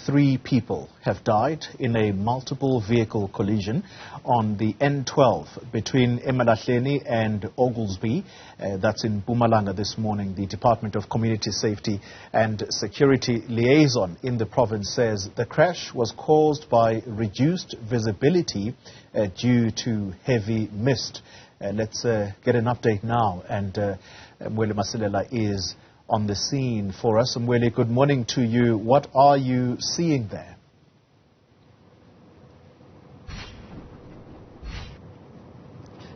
3 people have died in a multiple vehicle collision on the N12 between Emalahleni and Oglesby. That's in Mpumalanga this morning. The Department of Community Safety and Security Liaison in the province says the crash was caused by reduced visibility due to heavy mist. Let's get an update now, and Mweli Masilela is on the scene for us. Mweli, good morning to you. What are you seeing there?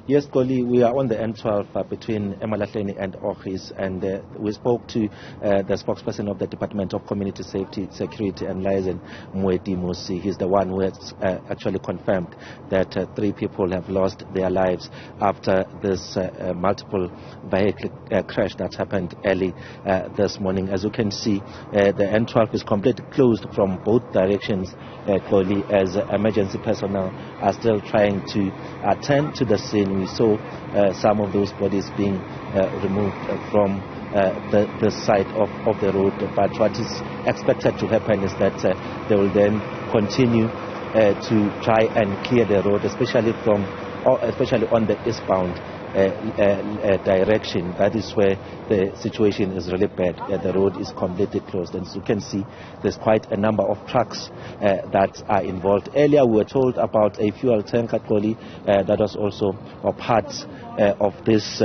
Yes, Koli, we are on the N12 between Emalahleni and Oglesby, and we spoke to the spokesperson of the Department of Community Safety, Security and Liaison, Mweli. He's the one who has actually confirmed that 3 people have lost their lives after this multiple vehicle crash that happened early this morning. As you can see, the N12 is completely closed from both directions, Koli, as emergency personnel are still trying to attend to the scene. We saw some of those bodies being removed from the side of the road, but what is expected to happen is that they will then continue to try and clear the road, especially on the eastbound direction. That is where the situation is really bad. The road is completely closed, and as you can see, there's quite a number of trucks that are involved. Earlier we were told about a fuel tanker trolley that was also a part of this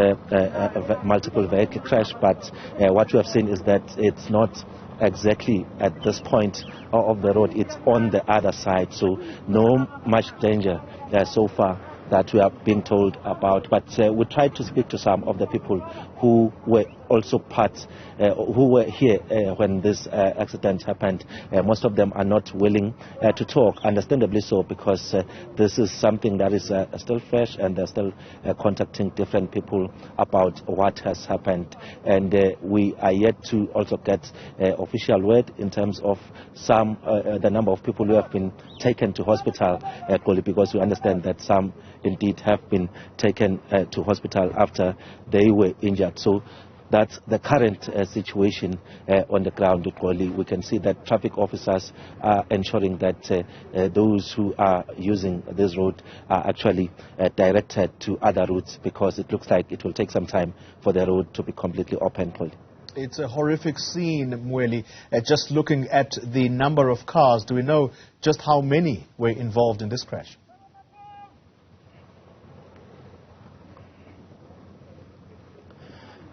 multiple vehicle crash, but what we have seen is that it's not exactly at this point of the road. It's on the other side, so no much danger so far that we are being told about. But we tried to speak to some of the people who were also who were here when this accident happened. Most of them are not willing to talk, understandably so, because this is something that is still fresh, and they're still contacting different people about what has happened. And we are yet to also get official word in terms of the number of people who have been taken to hospital, because we understand that some indeed have been taken to hospital after they were injured. So that's the current situation on the ground. We can see that traffic officers are ensuring that those who are using this road are actually directed to other routes, because it looks like it will take some time for the road to be completely open. It's a horrific scene, Mweli. Just looking at the number of cars, do we know just how many were involved in this crash?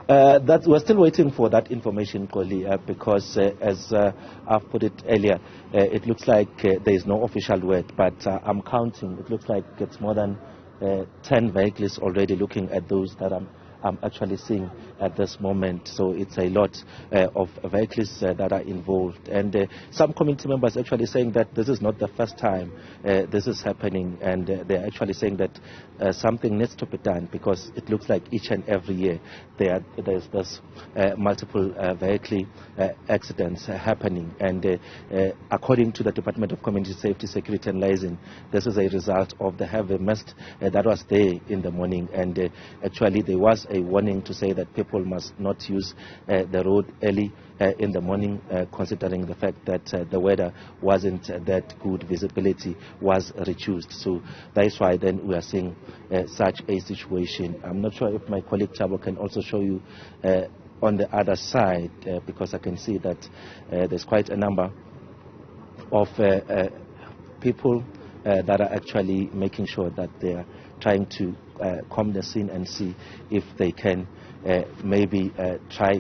We're still waiting for that information, Koli, because as I've put it earlier, it looks like there is no official word, but I'm counting. It looks like it's more than 10 vehicles already, looking at those that I'm actually seeing at this moment. So it's a lot of vehicles that are involved, and some community members actually saying that this is not the first time this is happening, and they're actually saying that something needs to be done, because it looks like each and every year there's this multiple vehicle accidents happening, and according to the Department of Community Safety, Security and Liaison, this is a result of the heavy mist that was there in the morning, and actually there was a warning to say that people must not use the road early in the morning, considering the fact that the weather wasn't that good, visibility was reduced. So that is why then we are seeing such a situation. I'm not sure if my colleague Chabo can also show you on the other side, because I can see that there's quite a number of people that are actually making sure that they are trying to calm the scene and see if they can maybe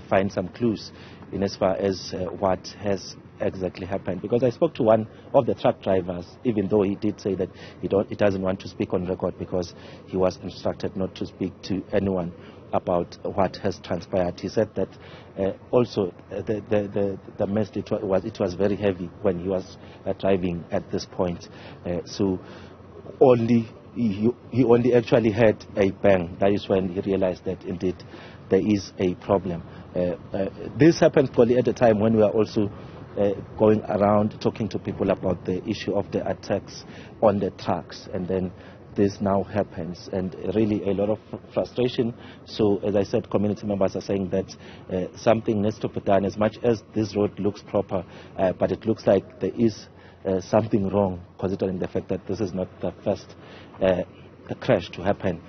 find some clues in as far as what has exactly happened. Because I spoke to one of the truck drivers, even though he did say that he doesn't want to speak on record, because he was instructed not to speak to anyone about what has transpired. He said that also the mist, it was very heavy when he was driving at this point. So he only actually heard a bang. That is when he realized that indeed there is a problem. This happened probably at a time when we are also going around talking to people about the issue of the attacks on the trucks, and then this now happens, and really a lot of frustration. So as I said, community members are saying that something needs to be done. As much as this road looks proper, but it looks like there is something wrong, considering the fact that this is not the first crash to happen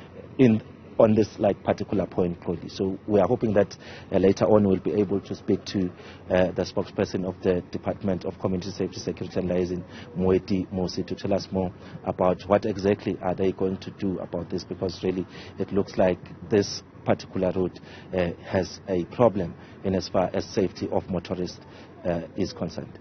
on this particular point, probably. So we are hoping that later on we'll be able to speak to the spokesperson of the Department of Community Safety, Security and Liaison, Mweli, to tell us more about what exactly are they going to do about this, because really it looks like this particular route has a problem in as far as safety of motorists is concerned.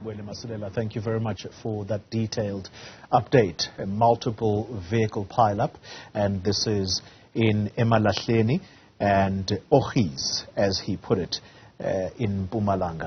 Mweli, Masilela, thank you very much for that detailed update. A multiple vehicle pileup, and this is in Emalahleni and Oglesby, as he put it, in Mpumalanga.